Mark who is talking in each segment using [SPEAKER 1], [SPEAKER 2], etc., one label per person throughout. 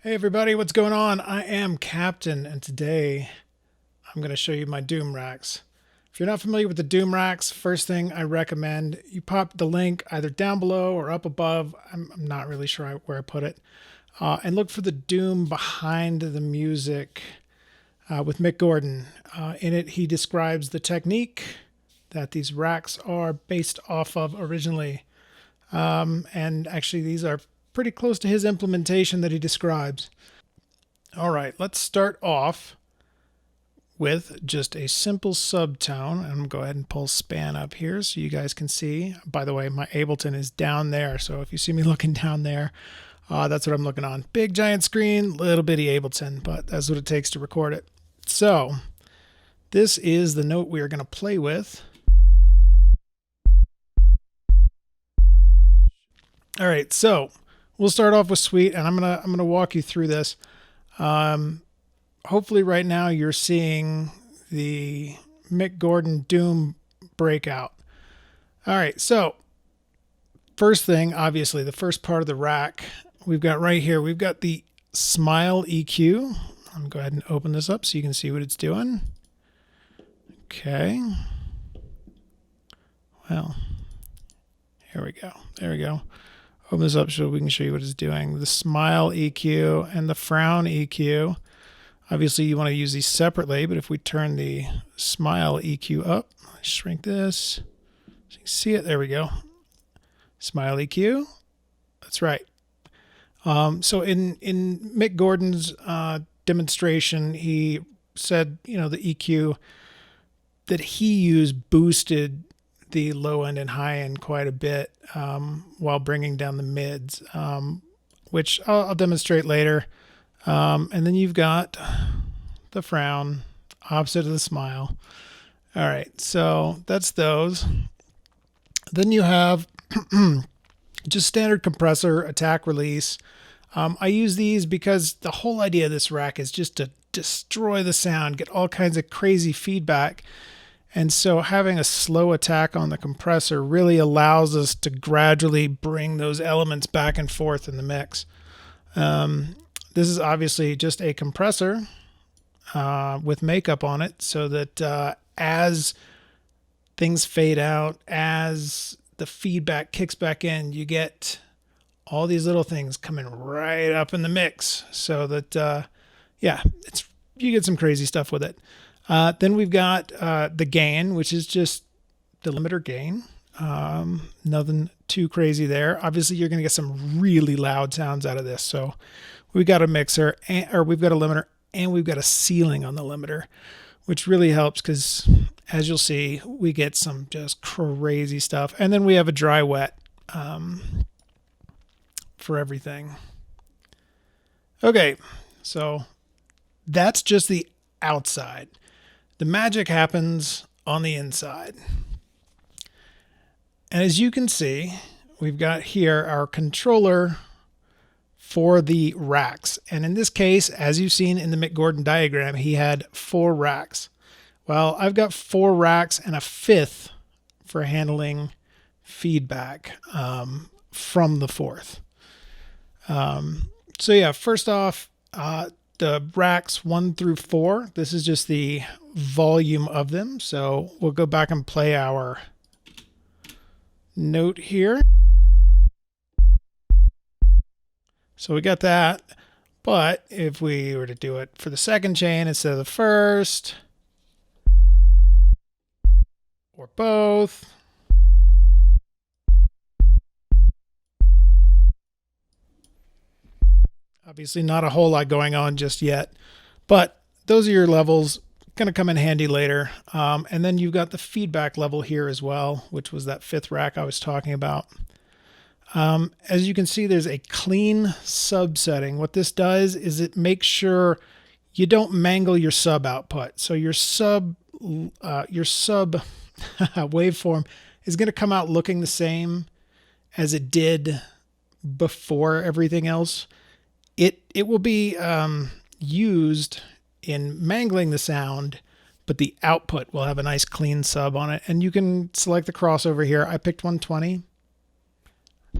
[SPEAKER 1] Hey everybody, what's going on? I am Captain, and today I'm going to show you my Doom racks. If you're not familiar with the Doom racks, first thing I recommend, you pop the link either down below or up above. I'm not really sure where I put it. And look for the Doom behind the music with Mick Gordon. In it, he describes the technique that these racks are based off of originally. And actually, these are pretty close to his implementation that he describes. All right, let's start off with just a simple subtone. I'm going to go ahead and pull span up here so you guys can see. By the way, my Ableton is down there, so if you see me looking down there, that's what I'm looking on. Big giant screen, little bitty Ableton, but that's what it takes to record it. So this is the note we are going to play with. All right, so we'll start off with sweet, and I'm gonna walk you through this. Hopefully, right now you're seeing the Mick Gordon Doom breakout. All right, so first thing, obviously, the first part of the rack we've got right here. We've got the Smile EQ. I'm gonna go ahead and open this up so you can see what it's doing. Okay. Well, here we go. There we go. Open this up so we can show you what it's doing. The Smile EQ and the Frown EQ. Obviously, you want to use these separately, but if we turn the Smile EQ up, shrink this so you can see it. There we go. Smile EQ. That's right. So in Mick Gordon's demonstration, he said, the EQ that he used boosted the low end and high end quite a bit while bringing down the mids, which I'll demonstrate later. And then you've got the Frown, opposite of the Smile. All right, so that's those. Then you have just standard compressor, attack, release. I use these because the whole idea of this rack is just to destroy the sound, get all kinds of crazy feedback. And so having a slow attack on the compressor really allows us to gradually bring those elements back and forth in the mix. This is obviously just a compressor with makeup on it so that as things fade out, as the feedback kicks back in, you get all these little things coming right up in the mix so that, you get some crazy stuff with it. Then we've got the gain, which is just the limiter gain. Nothing too crazy there. Obviously, you're going to get some really loud sounds out of this. So we've got a mixer, or we've got a limiter, and we've got a ceiling on the limiter, which really helps because, as you'll see, we get some just crazy stuff. And then we have a dry wet for everything. Okay, so that's just the outside. The magic happens on the inside. And as you can see, we've got here our controller for the racks. And in this case, as you've seen in the Mick Gordon diagram, he had 4 racks. Well, I've got 4 racks and a 5th for handling feedback from the 4th. So yeah, first off, the racks 1 through 4, this is just the volume of them. So we'll go back and play our note here. So we got that. But if we were to do it for the second chain instead of the first, or both, obviously not a whole lot going on just yet, but those are your levels. Going to come in handy later. And then you've got the feedback level here as well, which was that 5th rack I was talking about. As you can see, there's a clean sub setting. What this does is it makes sure you don't mangle your sub output. So your sub waveform is going to come out looking the same as it did before everything else. It will be used in mangling the sound, but the output will have a nice clean sub on it. And you can select the crossover here. I picked 120,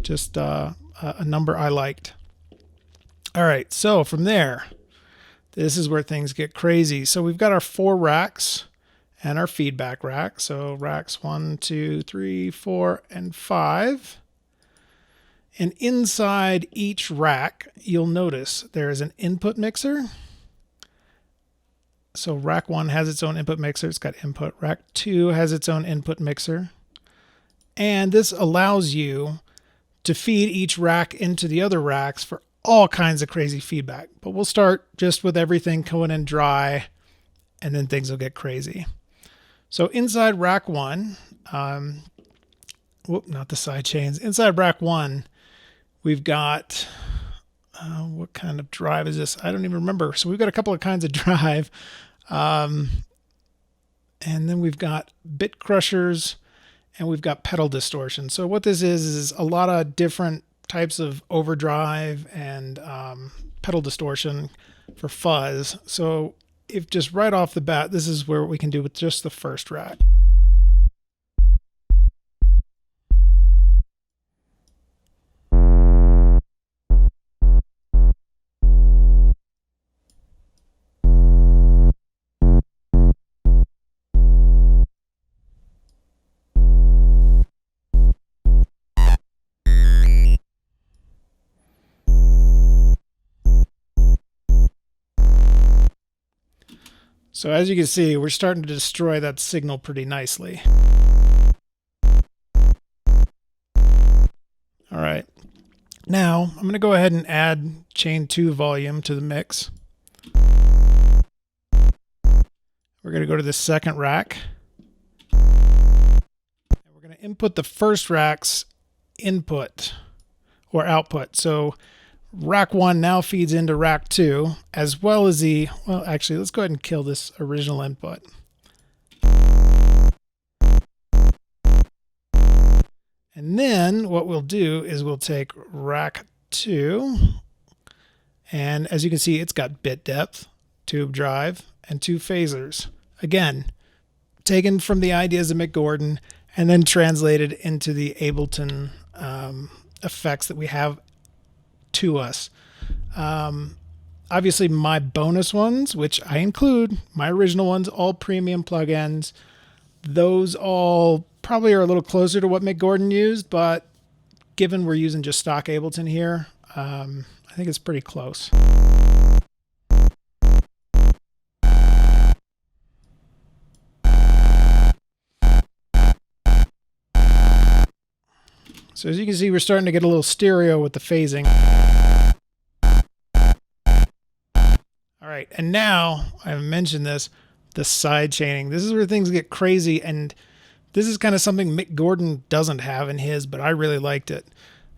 [SPEAKER 1] just a number I liked. All right, so from there, this is where things get crazy. So we've got our 4 racks and our feedback rack. So racks 1, 2, 3, 4, and 5. And inside each rack, you'll notice there is an input mixer. So rack 1 has its own input mixer. It's got input. Rack 2 has its own input mixer. And this allows you to feed each rack into the other racks for all kinds of crazy feedback. But we'll start just with everything going in dry, and then things will get crazy. So inside rack 1, not the side chains. Inside rack 1, we've got, what kind of drive is this? I don't even remember. So we've got a couple of kinds of drive. And then we've got bit crushers, and we've got pedal distortion. So what this is a lot of different types of overdrive and pedal distortion for fuzz. So if just right off the bat, this is where we can do with just the first rack. So as you can see, we're starting to destroy that signal pretty nicely. All right. Now, I'm going to go ahead and add chain 2 volume to the mix. We're going to go to the second rack. And we're going to input the first rack's input or output. So rack 1 now feeds into rack 2, as well as the, well, actually, let's go ahead and kill this original input. And then what we'll do is we'll take rack 2, and as you can see, it's got bit depth, tube drive, and 2 phasers. Again, taken from the ideas of Mick Gordon and then translated into the Ableton effects that we have to us. Obviously my bonus ones, which I include, my original ones, all premium plugins, those all probably are a little closer to what Mick Gordon used, but given we're using just stock Ableton here, I think it's pretty close. So as you can see, we're starting to get a little stereo with the phasing. All right, and now, I mentioned this, the side chaining. This is where things get crazy, and this is kind of something Mick Gordon doesn't have in his, but I really liked it.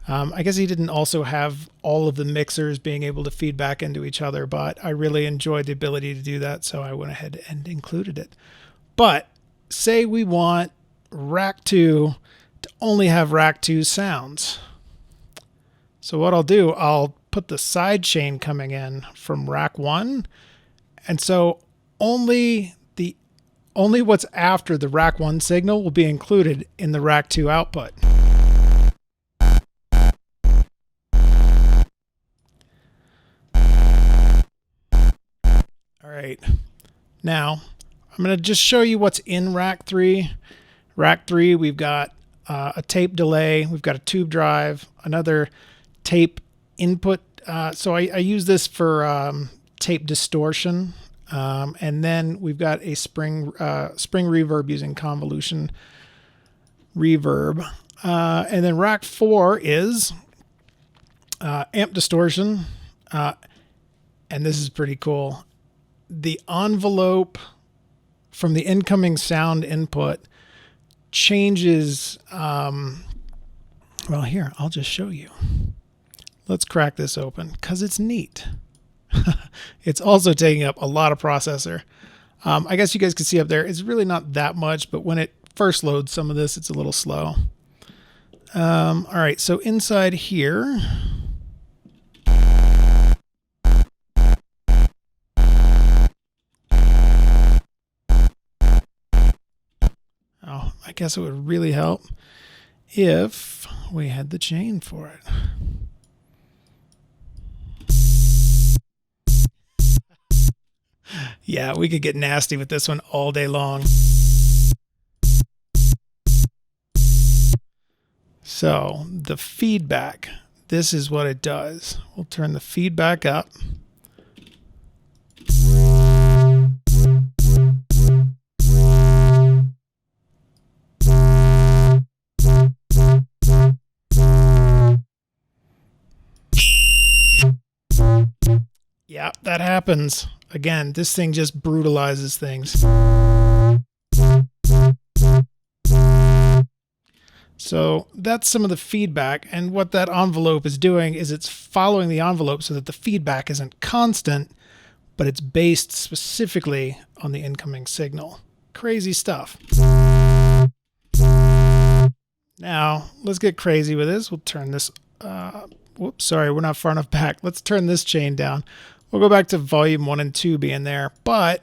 [SPEAKER 1] I guess he didn't also have all of the mixers being able to feed back into each other, but I really enjoyed the ability to do that, so I went ahead and included it. But say we want rack 2 to only have rack 2 sounds. So what I'll do, I'll put the side chain coming in from rack 1, and so only what's after the rack 1 signal will be included in the rack 2 output. All right, now I'm going to just show you what's in rack 3. Rack 3, we've got a tape delay, we've got a tube drive, another tape input. So I use this for tape distortion, and then we've got a spring reverb using convolution reverb, and then rack 4 is amp distortion, and this is pretty cool. The envelope from the incoming sound input changes. Well, here, I'll just show you. Let's crack this open because it's neat. It's also taking up a lot of processor. I guess you guys can see up there, it's really not that much, but when it first loads some of this, it's a little slow. All right, so inside here, I guess it would really help if we had the chain for it. Yeah, we could get nasty with this one all day long. So the feedback, this is what it does. We'll turn the feedback up. Yeah, that happens. Again, this thing just brutalizes things. So that's some of the feedback, and what that envelope is doing is it's following the envelope so that the feedback isn't constant, but it's based specifically on the incoming signal. Crazy stuff. Now, let's get crazy with this. We'll turn this, whoops, sorry, we're not far enough back. Let's turn this chain down. We'll go back to volume 1 and 2 being there, but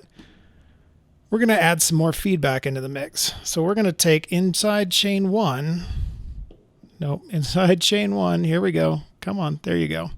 [SPEAKER 1] we're going to add some more feedback into the mix. So we're going to take inside chain 1. Nope, inside chain 1. Here we go. Come on, there you go.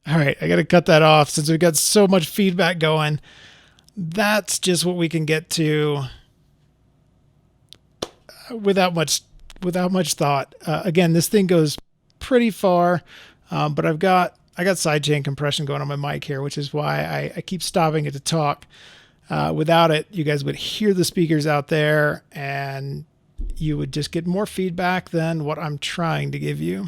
[SPEAKER 1] All right, I got to cut that off since we've got so much feedback going. That's just what we can get to without much thought. Again, this thing goes pretty far, but I got sidechain compression going on my mic here, which is why I keep stopping it to talk. Without it, you guys would hear the speakers out there, and you would just get more feedback than what I'm trying to give you.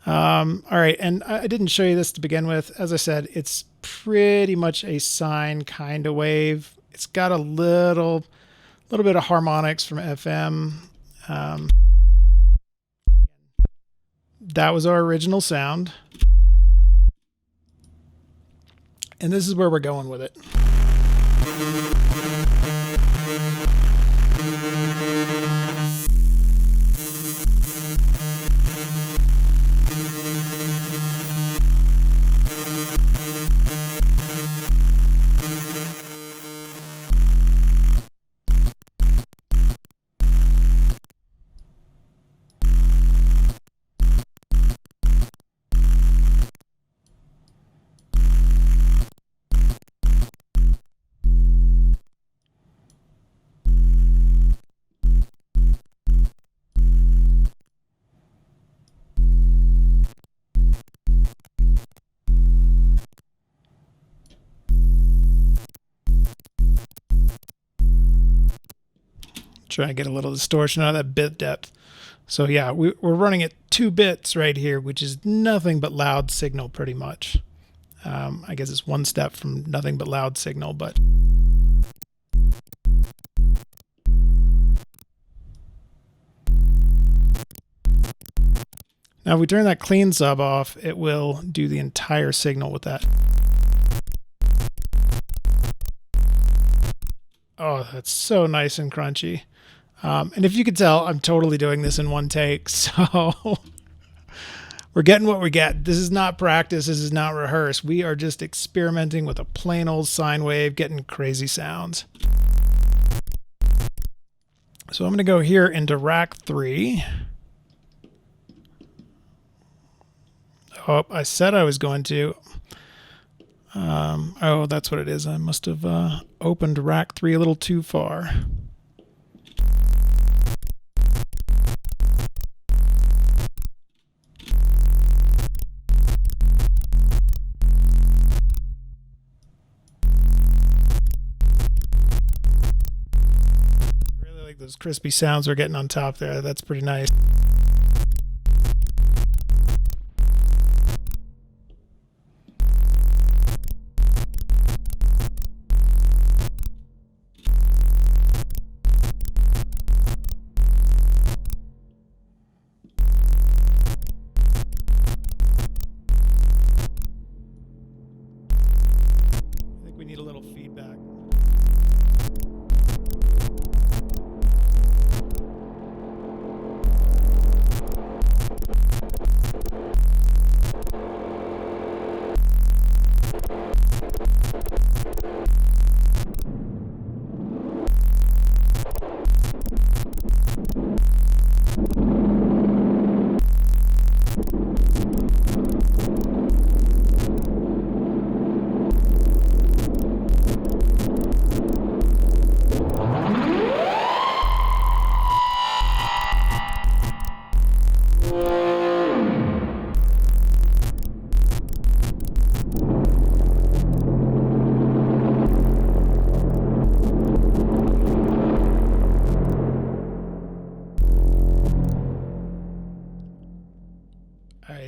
[SPEAKER 1] All right, and I didn't show you this to begin with. As I said, it's pretty much a sine kind of wave. It's got a little bit of harmonics from FM. That was our original sound. And this is where we're going with it. Try and get a little distortion out of that bit depth. So yeah, we're running at 2 bits right here, which is nothing but loud signal pretty much. I guess it's one step from nothing but loud signal, but now if we turn that clean sub off, it will do the entire signal with that. Oh, that's so nice and crunchy. And if you could tell, I'm totally doing this in one take, so we're getting what we get. This is not practice. This is not rehearsed. We are just experimenting with a plain old sine wave, getting crazy sounds. So I'm going to go here into rack 3. Oh, I said I was going to. Oh, that's what it is. I must have opened rack 3 a little too far. Really like those crispy sounds we're getting on top there. That's pretty nice.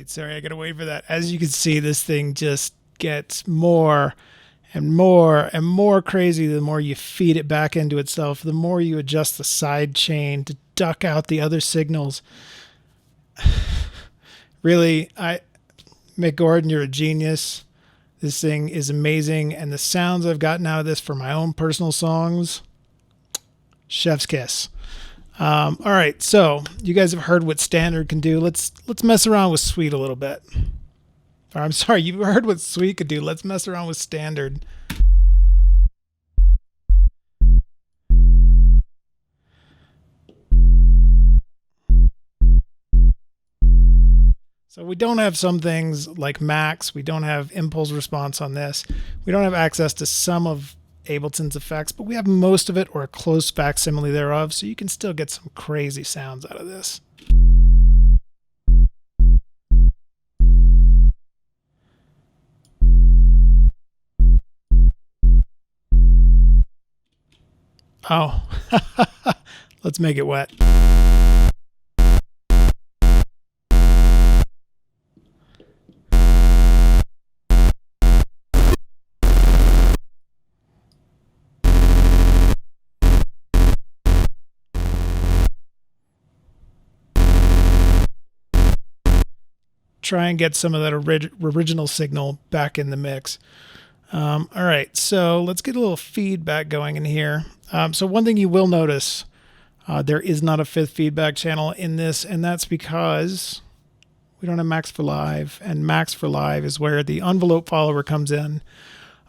[SPEAKER 1] right, sorry, I gotta wait for that. As you can see, this thing just gets more and more and more crazy the more you feed it back into itself, the more you adjust the side chain to duck out the other signals. Really, Mick Gordon, you're a genius. This thing is amazing, and the sounds I've gotten out of this for my own personal songs, chef's kiss. All right, so you guys have heard what standard can do. Let's mess around with sweet a little bit. Or, I'm sorry, you've heard what sweet could do. Let's mess around with standard. So we don't have some things like max. We don't have impulse response on this. We don't have access to some of Ableton's effects, but we have most of it or a close facsimile thereof, so you can still get some crazy sounds out of this. Oh, let's make it wet. Try and get some of that original signal back in the mix. All right, so let's get a little feedback going in here. So one thing you will notice, there is not a fifth feedback channel in this, and that's because we don't have max for live, and max for live is where the envelope follower comes in,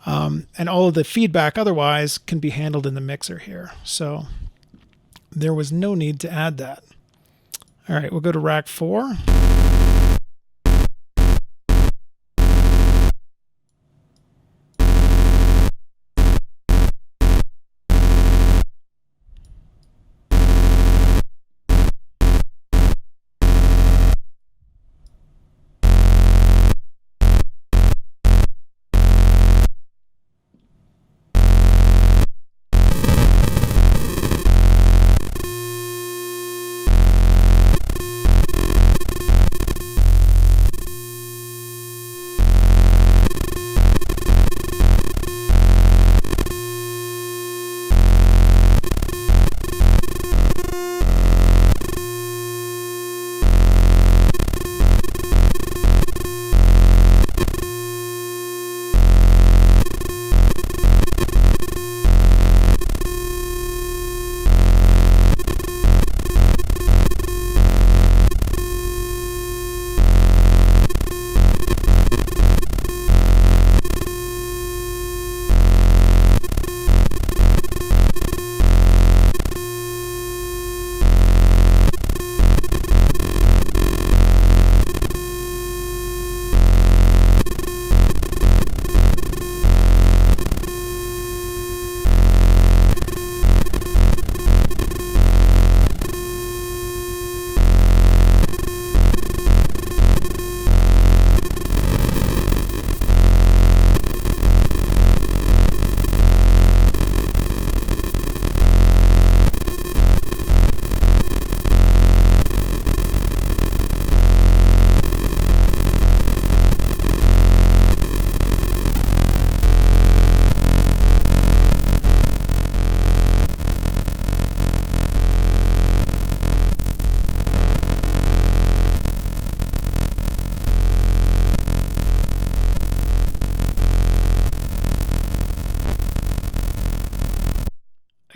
[SPEAKER 1] and all of the feedback otherwise can be handled in the mixer here. So there was no need to add that. All right, we'll go to rack 4.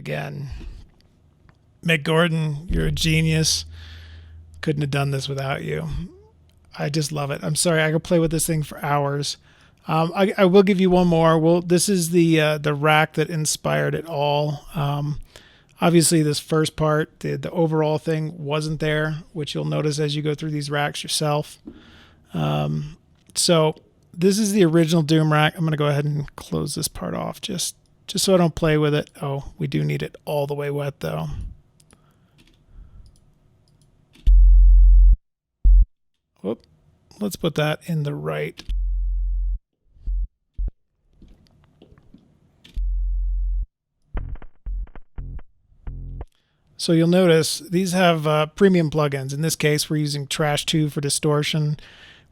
[SPEAKER 1] Again, Mick Gordon, you're a genius. Couldn't have done this without you. I just love it. I'm sorry, I could play with this thing for hours. I will give you one more. Well, this is the rack that inspired it all. Obviously, this first part, the overall thing wasn't there, which you'll notice as you go through these racks yourself. So this is the original Doom rack. I'm going to go ahead and close this part off just so I don't play with it. Oh, we do need it all the way wet, though. Whoop. Let's put that in the right. So you'll notice these have premium plugins. In this case, we're using Trash 2 for distortion.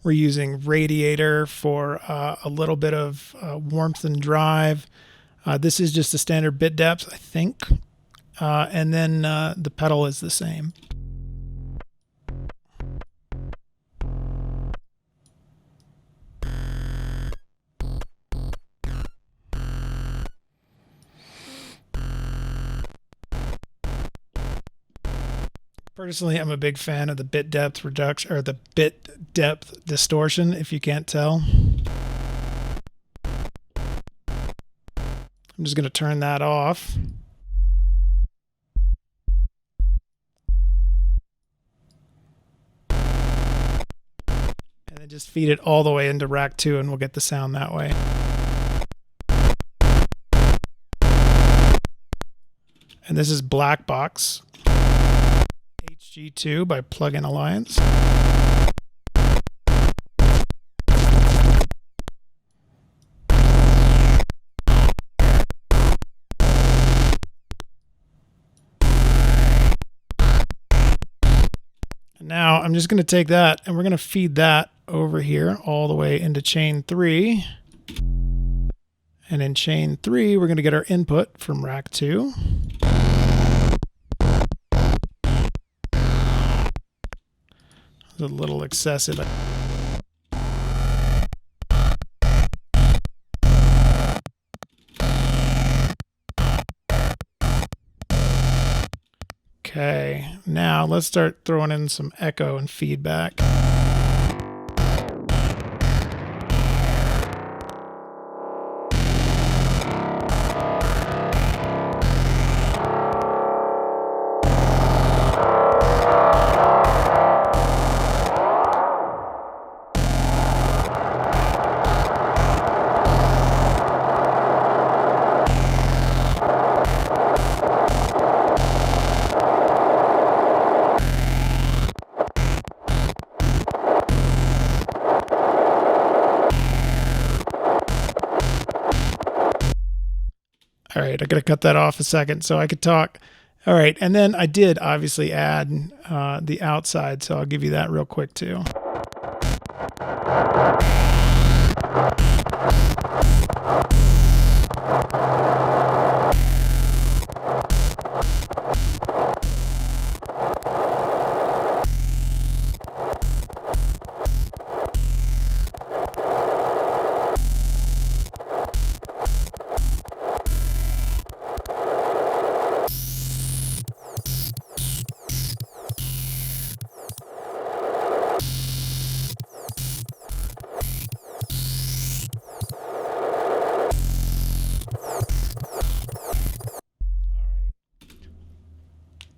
[SPEAKER 1] We're using radiator for a little bit of warmth and drive. This is just a standard bit depth, I think. And then the pedal is the same. Personally, I'm a big fan of the bit depth reduction, or the bit depth distortion, if you can't tell. I'm just going to turn that off. And then just feed it all the way into rack 2 and we'll get the sound that way. And this is Black Box HG2 by Plugin Alliance. And now I'm just going to take that and we're going to feed that over here all the way into chain 3. And in chain 3, we're going to get our input from rack 2. It's a little excessive. Okay, now let's start throwing in some echo and feedback. All right, I got to cut that off a second so I could talk. All right, and then I did obviously add the outside, so I'll give you that real quick too.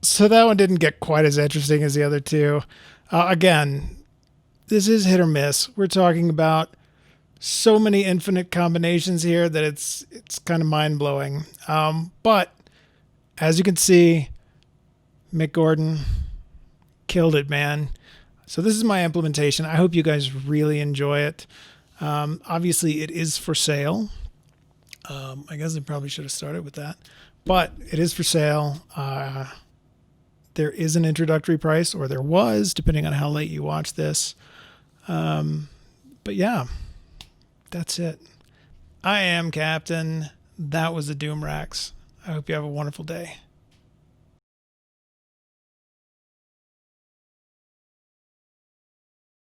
[SPEAKER 1] So that one didn't get quite as interesting as the other two. Again, this is hit or miss. We're talking about so many infinite combinations here that it's kind of mind-blowing. But as you can see, Mick Gordon killed it, man. So this is my implementation. I hope you guys really enjoy it. Obviously, it is for sale. I guess I probably should have started with that. But it is for sale. There is an introductory price, or there was, depending on how late you watch this. But yeah, that's it. I am Captain. That was the Doom Racks. I hope you have a wonderful day.